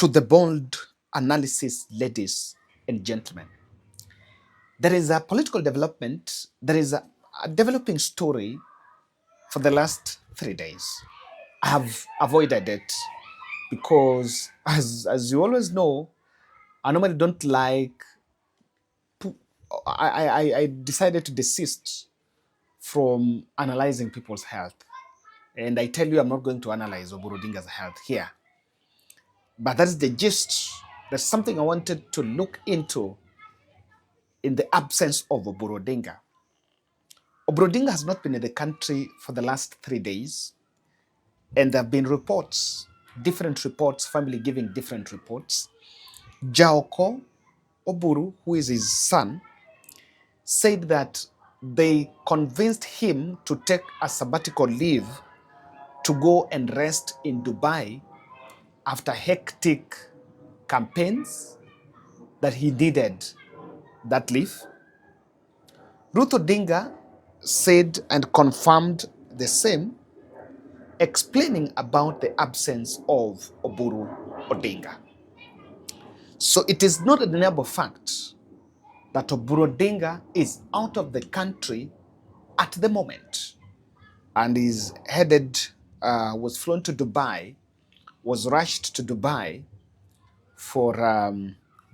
to the bold analysis, ladies and gentlemen. There is a political development, there is a developing story for the last 3 days. I have avoided it because, as you always know, I normally don't like. I decided to desist from analyzing people's health, and I tell you, I'm not going to analyze Oburu Odinga's health here. But that's the gist. There's something I wanted to look into in the absence of Oburu Odinga. Oburu Odinga has not been in the country for the last 3 days, and there have been reports, different reports, family giving different reports. Jaoko Oburu, who is his son, said that they convinced him to take a sabbatical leave to go and rest in Dubai after hectic campaigns, that he needed that leave. Ruto Odinga said and confirmed the same, explaining about the absence of Oburu Odinga. So it is not a deniable fact that Oburu Odinga is out of the country at the moment and is headed, was flown to Dubai, was rushed to Dubai for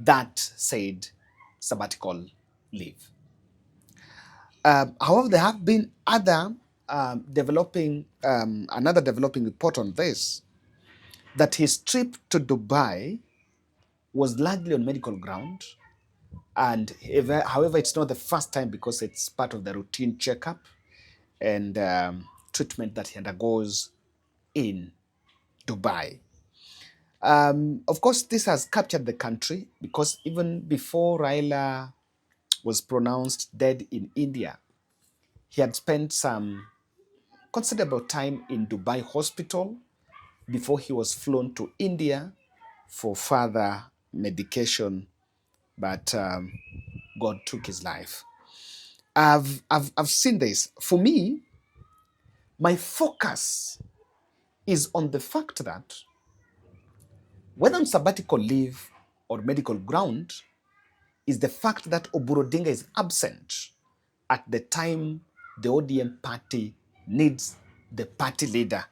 that said sabbatical leave. However, there have been other another developing report on this, that his trip to Dubai was largely on medical ground. And however, it's not the first time, because it's part of the routine checkup and treatment that he undergoes in Dubai. Of course, this has captured the country, because even before Raila was pronounced dead in India, he had spent some considerable time in Dubai hospital before he was flown to India for further medication, but God took his life. I've seen this. For me, my focus is on the fact that whether on sabbatical leave or medical ground, is the fact that Oburu Odinga is absent at the time the ODM party needs the party leader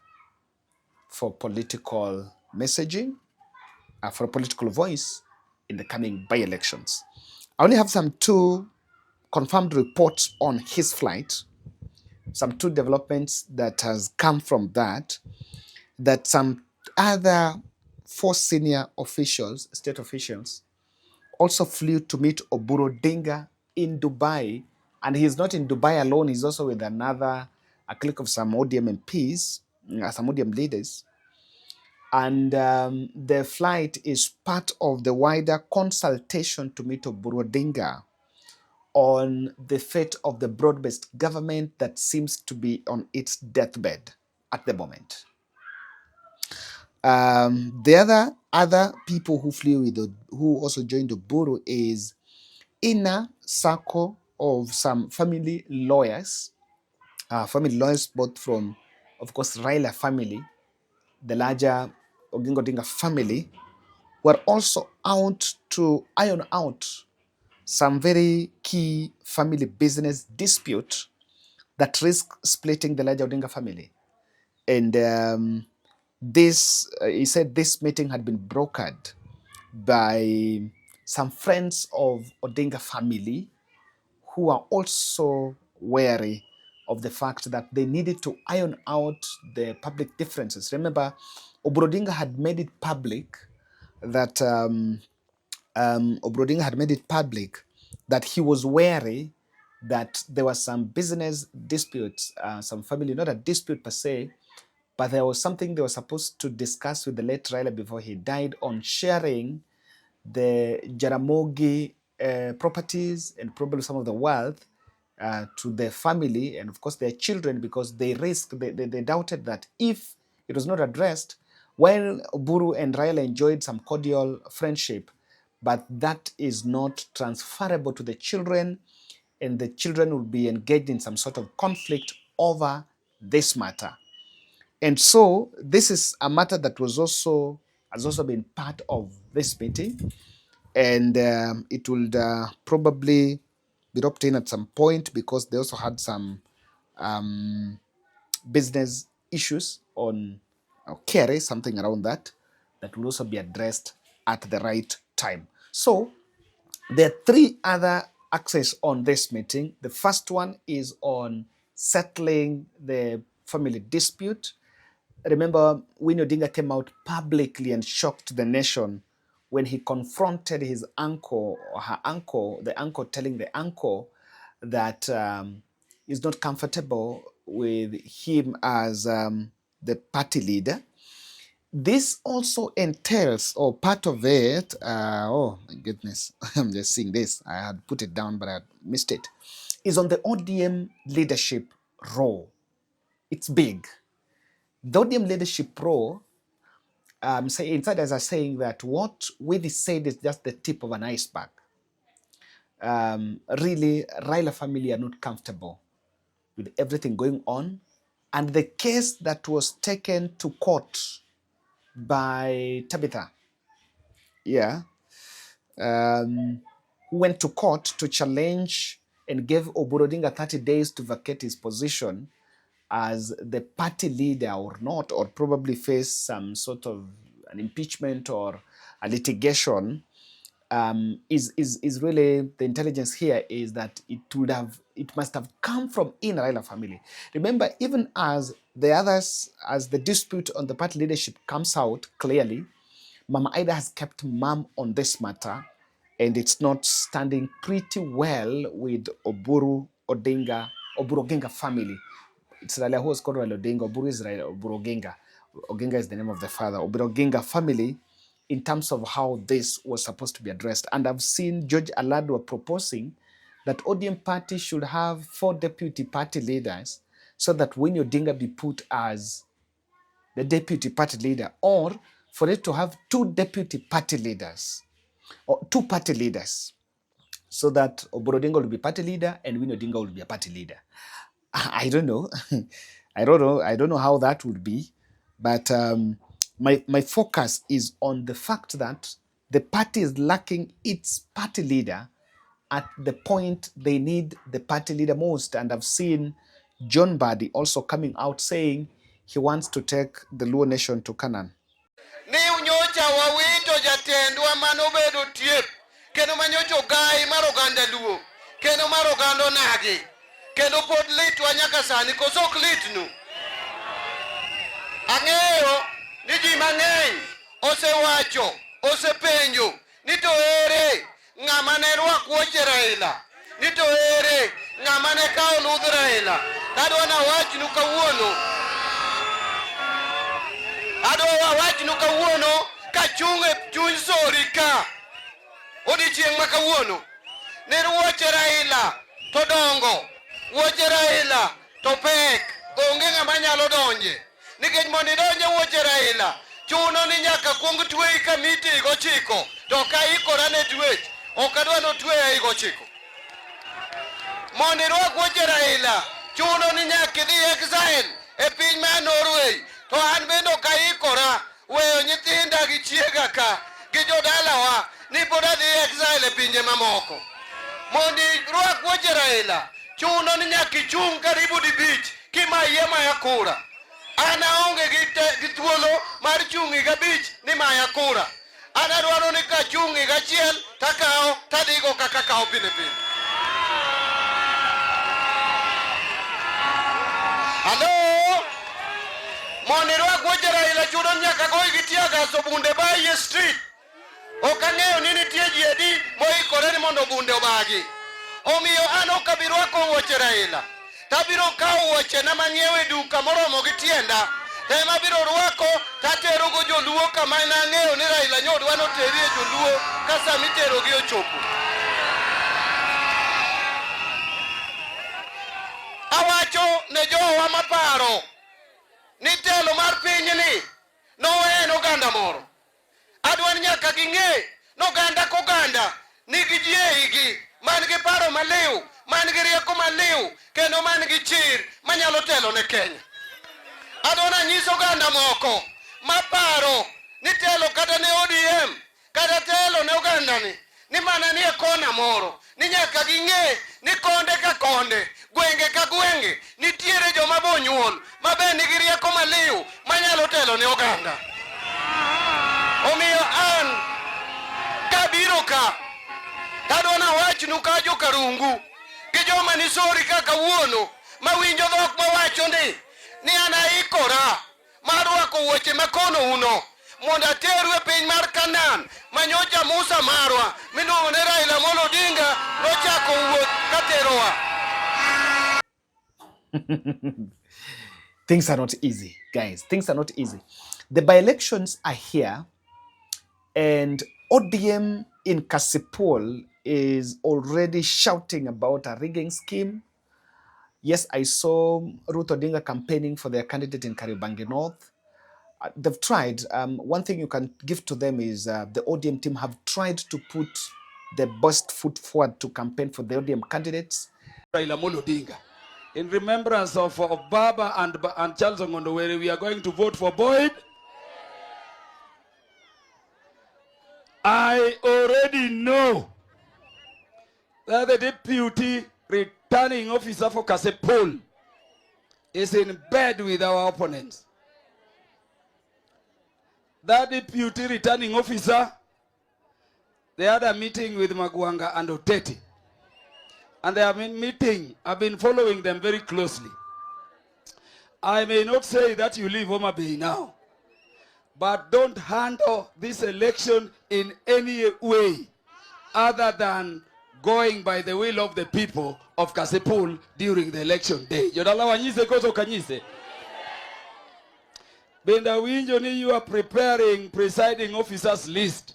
for political messaging, for a political voice in the coming by-elections. I only have some two confirmed reports on his flight, some two developments that has come from that some other 4 senior officials, state officials, also flew to meet Oburu Odinga in Dubai. And he's not in Dubai alone, he's also with a clique of some ODM MPs, some ODM leaders. And the flight is part of the wider consultation to meet Oburu Odinga on the fate of the broad-based government that seems to be on its deathbed at the moment. The other people who flew with who also joined Oburu is inner circle of some family lawyers both from, of course, Raila family, the larger Oginga Odinga family, were also out to iron out some very key family business dispute that risk splitting the larger Odinga family. And he said this meeting had been brokered by some friends of Odinga family who are also wary of the fact that they needed to iron out the public differences. Remember, Oburu Odinga had made it public that he was wary that there was some business disputes, some family, not a dispute per se, but there was something they were supposed to discuss with the late Raila before he died on sharing the Jaramogi properties and probably some of the wealth to their family and of course their children, because they doubted that if it was not addressed, while Oburu and Raila enjoyed some cordial friendship, but that is not transferable to the children, and the children will be engaged in some sort of conflict over this matter. And so this is a matter that was also has also been part of this meeting, and it will probably be roped in at some point because they also had some business issues on KRA, something around that, that will also be addressed at the right time. So there are three other axes on this meeting. The first one is on settling the family dispute. Remember, Winnie Odinga came out publicly and shocked the nation when he confronted his uncle or her uncle, the uncle telling the uncle that he's not comfortable with him as the party leader. This also entails, or part of it, oh my goodness, I'm just seeing this. I had put it down, but I had missed it, is on the ODM leadership role. It's big. The ODM leadership role, insiders are saying that what Winnie said is just the tip of an iceberg. Really, Raila family are not comfortable with everything going on. And the case that was taken to court by Tabitha, who went to court to challenge and gave Oburu Odinga 30 days to vacate his position as the party leader or not, or probably face some sort of an impeachment or a litigation, is really, the intelligence here is that it must have come from in Raila family. Remember, even as the dispute on the party leadership comes out clearly, Mama Ida has kept mum on this matter, and it's not standing pretty well with Oburu Odinga family. It's Raila who was called Raila Odinga. Oburu is Raila, Oburu Odinga. Odinga is the name of the father. Oburu Odinga family, in terms of how this was supposed to be addressed. And I've seen George Aladwa proposing that ODM party should have 4 deputy party leaders so that Winnie Odinga be put as the deputy party leader, or for it to have 2 deputy party leaders, or 2 party leaders, so that Oburu Odinga will be party leader and Winnie Odinga will be a party leader. I don't know. I don't know how that would be, but my focus is on the fact that the party is lacking its party leader at the point they need the party leader most. And I've seen John Badi also coming out saying he wants to take the Luo nation to Canaan. Ni unyocha wawito jatendwa manobedo TRIP kendo manyocho gai maroganda Luo kendo marogando nagi kendo pod litwa nyaka sani kosok litnu. Ang'eyo ni ji mang'eny osewacho osepenjo ni to ere ng'ama ne rwak wuoche Raila, ni to ere ng'ama ne kawo ludh Raila. Adwa nawachnu kawuono kachung' e chuny sori ka odiochieng' ma kawuono ne wuoche Raila to dongo, wuoche Raila to pek, onge ng'ama nyalo donje. Nikech mondo idonje wuoche Raila chuno ni nyaka kuong tweyi kamiti higa 9 to ka ikora ne twech ok adwa notweya higa 9. Mondo irwak wuoche Raila chuno ni nyaka idhi exile e piny mar Norway, to an bende ok aikora weyo nyithinda gi chiega ka gi jodalawa ni pod adhi exile e pinje mamoko. Mondo irwak wuoche Raila chuno ni nyaka ichung' karibu dibich kimayie maya kura. An aonge gi thuolo mar chung' higa 5 ni maya kura. An adwaro ni ka chung' higa 1 takawo tadigo kaka kawo pile pile. Hello? Mondo irwak wuoche Raila chuno nyaka goyi gi tiagas Bunde Baye Street. Ok ang'eyo ni nitie ji adi moikore ni mondo bunde obagi. Omiyo an ok abi rwako wuoche Raila. Tabiro kawo wuochena mang'iewo e duka moromo gi tienda, ema biro rwako taterogo joluo kama nang'eyo ni Raila nyodwa noteri e joluo ka sama iterogi ochopo. Awacho ne jowa maparo ni telo mar pinyni noweyo n'oganda moro. Adwa ni nyaka ging'e n'oganda koganda nigi ji eigi man gi paro maliw, man gi rieko maliw, kendo man gi chir manyalo telo ne Kenya. Adwa nanyis oganda moko maparo ni telo kata ne ODM kata telo ne oganda ni mana ni e kona moro ni nyaka ging'e ni konde ka konde, gwenge ka gwenge nitiere joma bonyuol mabe nigi rieko maliw manyalo telo ne oganda. Omiyo an kabiro ka tadwana wachnu ka jokarungu gi joma ni sori kaka wuono mawinjo dhok mawacho ni an aikora mar rwako wuoche makono uno mondo ateru e piny mar Kanan manyocha Musa marwa miluongo ni Raila Odinga nochako wuoth katerowa. Things are not easy, guys. Things are not easy. The by-elections are here, and ODM in Kasipul is already shouting about a rigging scheme. Yes, I saw Ruto Odinga campaigning for their candidate in Kariobangi North. They've tried. One thing you can give to them is the ODM team have tried to put the best foot forward to campaign for the ODM candidates. Raila Odinga. In remembrance of Baba and Charles Ngondowere, we are going to vote for Boyd. I already know that the deputy returning officer for Kasipul is in bed with our opponents. That deputy returning officer, they had a meeting with Magwanga and Oteti. And they have been meeting, I've been following them very closely. I may not say that you leave Homa Bay now, but don't handle this election in any way other than going by the will of the people of Kasipul during the election day. Yodala wanyise koso kanyise. Benda winjo ni you are preparing presiding officers list.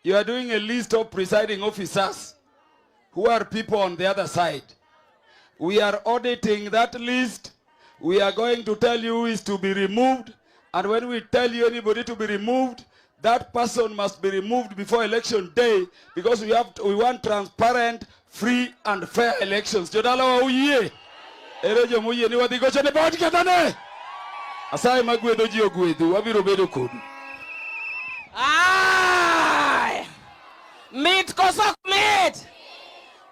You are doing a list of presiding officers who are people on the other side. We are auditing that list. We are going to tell you who is to be removed. And when we tell you anybody to be removed, that person must be removed before election day, because we want transparent, free and fair elections. Jodala wa uye. Erejo muye ni wadhigo chane bawati katane. Asai magwedo ji ogwedu, wabiro bedo kodu. Ay! Meet kosok meet!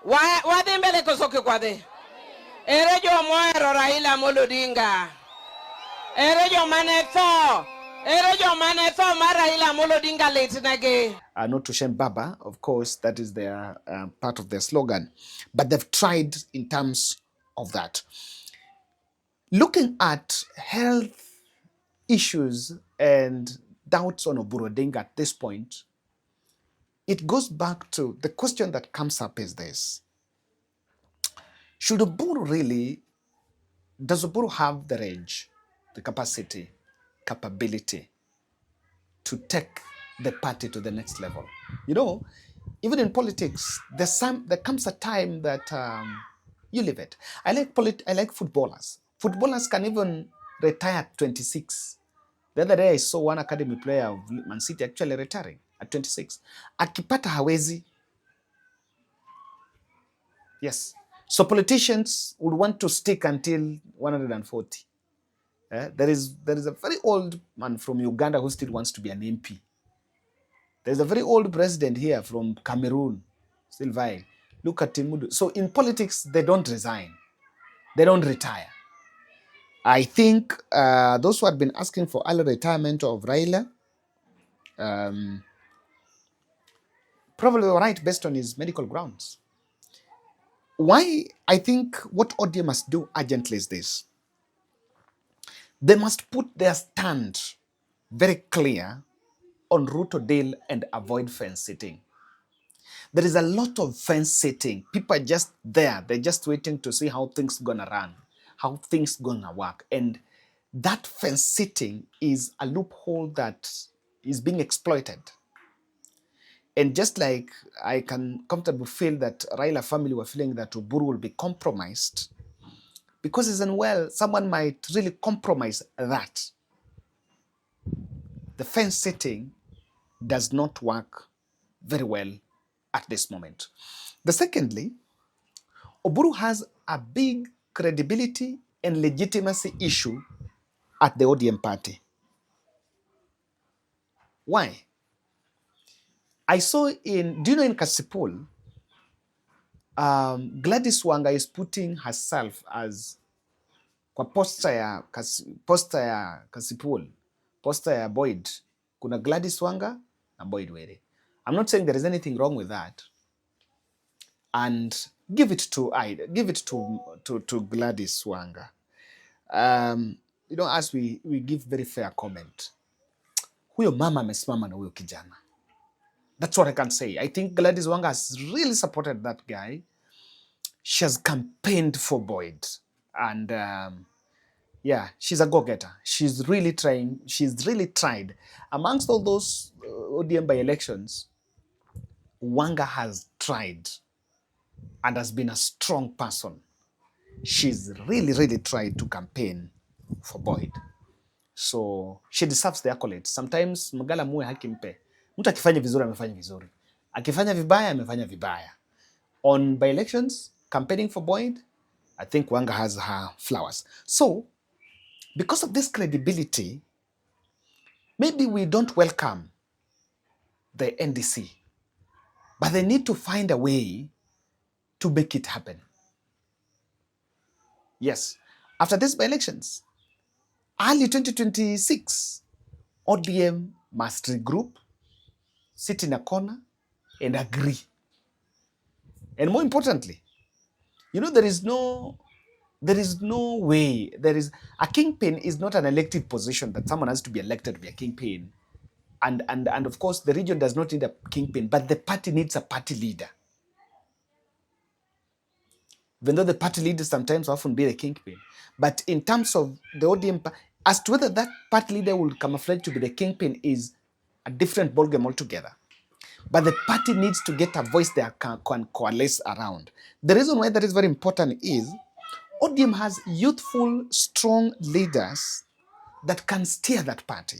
Wadhi mbele kosoke kwade. Ere jo moero Raila Odinga. Ere jo manetho. Ere jo manetho ma Raila Odinga litnege. Not to shame Baba, of course, that is their part of their slogan. But they've tried in terms of that. Looking at health issues and doubts on Oburu Odinga at this point, it goes back to the question that comes up is this. Should Oburu really, does Oburu have the range, the capacity, capability to take the party to the next level? You know, even in politics, there comes a time that you leave it. I like footballers. Footballers can even retire at 26. The other day I saw one academy player of Man City actually retiring at 26. Akipata hawezi. Yes. So politicians would want to stick until 140. There is a very old man from Uganda who still wants to be an MP. There's a very old president here from Cameroon, still vying. Look at Timudu. So in politics, they don't resign. They don't retire. I think those who had been asking for early retirement of Raila probably were right based on his medical grounds. Why I think what ODM must do urgently is this. They must put their stand very clear on Ruto deal and avoid fence sitting. There is a lot of fence sitting. People are just there. They're just waiting to see how things gonna run, how things gonna work. And that fence sitting is a loophole that is being exploited. And just like I can comfortably feel that Raila family were feeling that Oburu will be compromised, because he's unwell, someone might really compromise that. The fence sitting does not work very well at this moment. Secondly, Oburu has a big credibility and legitimacy issue at the ODM party. Why? I saw in, do you know in Kasipul, Gladys Wanga is putting herself as kwa poster ya Kasipul, poster ya Boyd, kuna Gladys Wanga na Boyd Were. I'm not saying there is anything wrong with that. And give it to Gladys Wanga. You know, as we give very fair comment. Huyo mama amesimama na huyo kijana. That's what I can say. I think Gladys Wanga has really supported that guy. She has campaigned for Boyd. And yeah, she's a go-getter. She's really trying. She's really tried. Amongst all those ODM by-elections, Wanga has tried and has been a strong person. She's really, really tried to campaign for Boyd. So she deserves the accolades. Sometimes Magala muwe haki mpe. Mtu akifanya vizuri amefanya vizuri. Akifanya vibaya amefanya vibaya. On by-elections, campaigning for Boyd, I think Wanga has her flowers. So, because of this credibility, maybe we don't welcome the NDC, but they need to find a way to make it happen. Yes, after these by-elections, early 2026, ODM must regroup, sit in a corner, and agree. And more importantly, you know, there is no way, a kingpin is not an elected position that someone has to be elected to be a kingpin. And of course, the region does not need a kingpin, but the party needs a party leader. Even though the party leader sometimes often be the kingpin. But in terms of the ODM, as to whether that party leader will camouflage to be the kingpin is a different ballgame altogether. But the party needs to get a voice they can coalesce around. The reason why that is very important is ODM has youthful, strong leaders that can steer that party.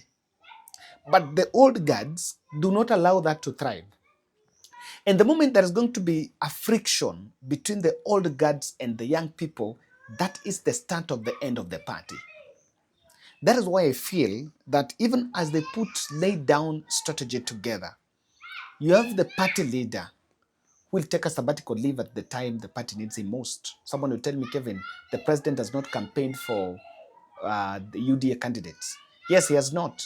But the old guards do not allow that to thrive. And the moment there is going to be a friction between the old guards and the young people, that is the start of the end of the party. That is why I feel that even as they lay down strategy together, you have the party leader who will take a sabbatical leave at the time the party needs him most. Someone will tell me, Kevin, the president has not campaigned for the UDA candidates. Yes, he has not.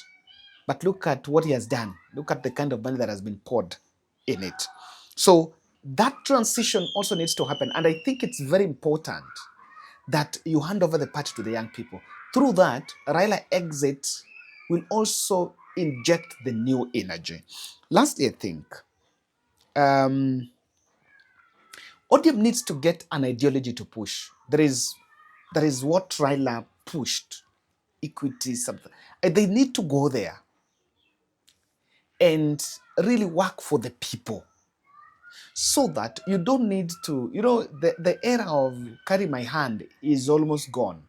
But look at what he has done. Look at the kind of money that has been poured in it. So that transition also needs to happen. And I think it's very important that you hand over the party to the young people. Through that, Raila exit will also inject the new energy. Lastly, I think ODM needs to get an ideology to push. There is what Raila pushed, equity, something. They need to go there and really work for the people so that you don't need to, you know, the era of carry my hand is almost gone.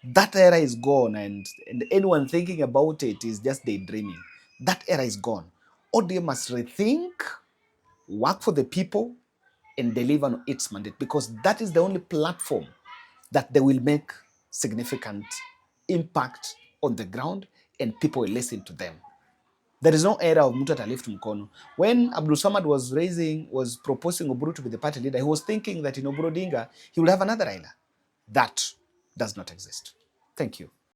That era is gone, and anyone thinking about it is just daydreaming. That era is gone. ODM must rethink, work for the people, and deliver on its mandate, because that is the only platform that they will make significant impact on the ground and people will listen to them. There is no era of mtu atalift mkono. When Abdul Samad was proposing Oburu to be the party leader, he was thinking that in Oburu Odinga, he will have another Raila. That does not exist. Thank you.